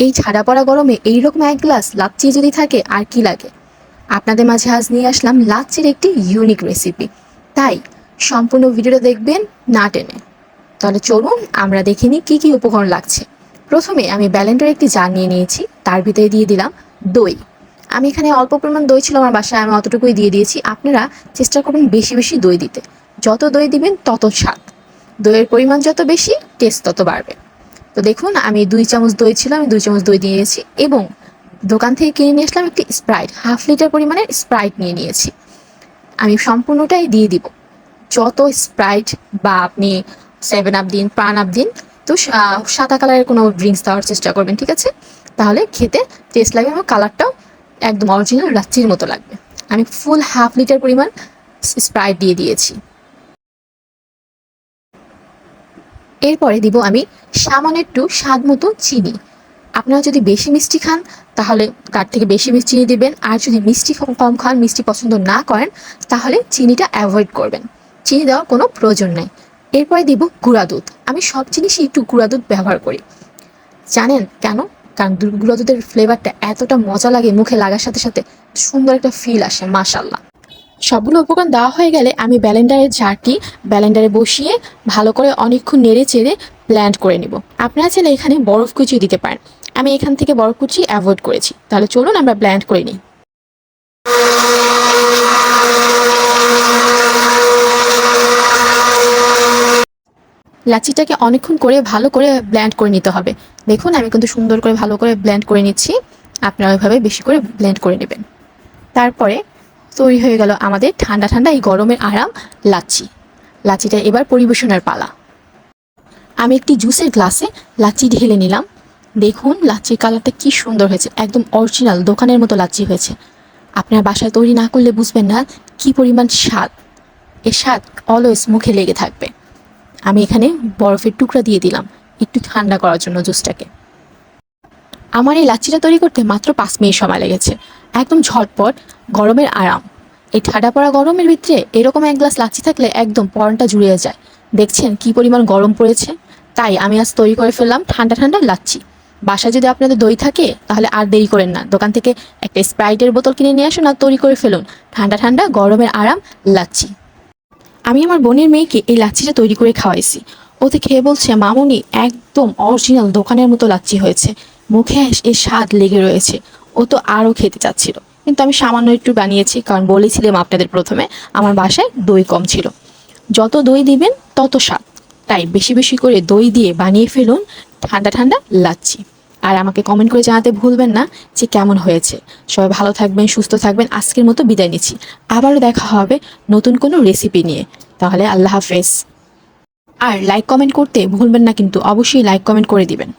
এই ঠাডা পড়া গরমে এইরকম এক গ্লাস লাচ্ছি যদি থাকে আর কি লাগে। আপনাদের মাঝে আজ নিয়ে আসলাম লাচ্ছির একটি ইউনিক রেসিপি। তাই সম্পূর্ণ ভিডিওটা দেখবেন না টেনে। তাহলে চলুন আমরা দেখে নিই কী কী উপকরণ লাগছে। প্রথমে আমি ব্লেন্ডারে একটি জার নিয়ে নিয়েছি, তার ভিতরে দিয়ে দিলাম দই। আমি এখানে অল্প পরিমাণ দই ছিল আমার বাসায়, আমি অতটুকুই দিয়ে দিয়েছি। আপনারা চেষ্টা করবেন বেশি বেশি দই দিতে, যত দই দিবেন তত স্বাদ। দইয়ের পরিমাণ যত বেশি টেস্ট তত বাড়বে। তো দেখুন আমি 2 চামচ দই ছিল, আমি 2 চামচ দই দিয়েছি এবং দোকান থেকে কিনে নিয়ে আসলাম একটি স্প্রাইট, হাফ লিটার পরিমাণের স্প্রাইট নিয়ে নিয়েছি। আমি সম্পূর্ণটাই দিয়ে দিব। যত স্প্রাইট বা আপনি 7 আপ দিন, প্রাণ আপ দিন, তো সাদা কালারের কোনো ড্রিঙ্কস দেওয়ার চেষ্টা করবেন, ঠিক আছে? তাহলে খেতে টেস্ট লাগবে এবং কালারটাও একদম অরিজিনাল লাচ্ছির মতো লাগবে। আমি ফুল হাফ লিটার পরিমাণ স্প্রাইট দিয়ে দিয়েছি। এরপরে দিব আমি সামান্য একটু স্বাদ মতো চিনি। আপনারা যদি বেশি মিষ্টি খান তাহলে তার থেকে বেশি চিনি দিবেন, আর যদি মিষ্টি কম খান, মিষ্টি পছন্দ না করেন, তাহলে চিনিটা অ্যাভয়েড করবেন। চিনি দেওয়ার কোনো প্রয়োজন নেই। এরপরে দিব গুঁড়া দুধ। আমি সব জিনিসই একটু গুঁড়া দুধ ব্যবহার করি। জানেন কেন? কারণ গুঁড়া দুধের ফ্লেভারটা এতটা মজা লাগে, মুখে লাগার সাথে সাথে সুন্দর একটা ফিল আসে। মাশাল্লাহ। সবগুলো উপকরণ দেওয়া হয়ে গেলে আমি ব্লেন্ডারের জারটি ব্লেন্ডারে বসিয়ে ভালো করে অনেকক্ষণ নেড়ে চেড়ে ব্লেন্ড করে নিব। আপনারা চাইলে এখানে বরফ কুচিও দিতে পারেন, আমি এখান থেকে বরফ কুচি অ্যাভয়েড করেছি। তাহলে চলুন আমরা ব্লেন্ড করে নিই। লাচ্ছিটাকে অনেকক্ষণ করে ভালো করে ব্লেন্ড করে নিতে হবে। দেখুন আমি কিন্তু সুন্দর করে ভালো করে ব্লেন্ড করে নিচ্ছি। আপনারা ওইভাবে বেশি করে ব্লেন্ড করে নেবেন। তারপরে তৈরি হয়ে গেল আমাদের ঠান্ডা ঠান্ডা এই গরমের আরাম লাচ্ছি। লাচ্ছিটা এবার পরিবেশনের পালা। আমি একটি জুসের গ্লাসে লাচ্ছি ঢেলে নিলাম। দেখুন লাচ্ছির কালারটা কি সুন্দর হয়েছে, একদম অরিজিনাল দোকানের মতো লাচ্ছি হয়েছে। আপনার বাসায় তৈরি না করলে বুঝবেন না কি পরিমাণ স্বাদ। এর স্বাদ অলওয়েজ মুখে লেগে থাকবে। আমি এখানে বরফের টুকরা দিয়ে দিলাম একটু ঠান্ডা করার জন্য জুসটাকে। আমার এই লাচ্ছিটা তৈরি করতে মাত্র 5 মিনিট সময় লেগেছে। একদম ঝটপট গরমের আরাম। এই ঠাডা পড়া গরমের ভিতরে এরকম এক গ্লাস লাচ্ছি থাকলে একদম পরনটা জুড়িয়ে যায়। দেখছেন কি পরিমাণ গরম পড়েছে। তাই আমি আজ তৈরি করে ফেললাম ঠান্ডা ঠান্ডা লাচ্ছি। বাসায় যদি আপনাদের দই থাকে তাহলে আর দেরি করেন না, দোকান থেকে একটা স্প্রাইটের বোতল কিনে নিয়ে আসুন আর তৈরি করে ফেলুন ঠান্ডা ঠান্ডা গরমের আরাম লাচ্ছি। আমি আমার বোনের মেয়েকে এই লাচ্ছিটা তৈরি করে খাওয়াইছি। ওতে খেয়ে বলছে, মামুনি একদম অরিজিনাল দোকানের মতো লাচ্ছি হয়েছে, মুখে এর স্বাদ লেগে রয়েছে। ও তো আরও খেতে চাচ্ছিল, কিন্তু আমি সামান্য একটু বানিয়েছি, কারণ বলেছিলাম আপনাদের প্রথমে আমার বাসায় দই কম ছিল। যত দই দিবেন তত স্বাদ, তাই বেশি বেশি করে দই দিয়ে বানিয়ে ফেলুন ঠান্ডা ঠান্ডা লাচ্ছি। আর আমাকে কমেন্ট করে জানাতে ভুলবেন না যে কেমন হয়েছে। সবাই ভালো থাকবেন, সুস্থ থাকবেন। আজকের মতো বিদায় নিচ্ছি, আবারও দেখা হবে নতুন কোনো রেসিপি নিয়ে। তাহলে আল্লাহ হাফেজ। আর লাইক কমেন্ট করতে ভুলবেন না কিন্তু, অবশ্যই লাইক কমেন্ট করে দিবেন।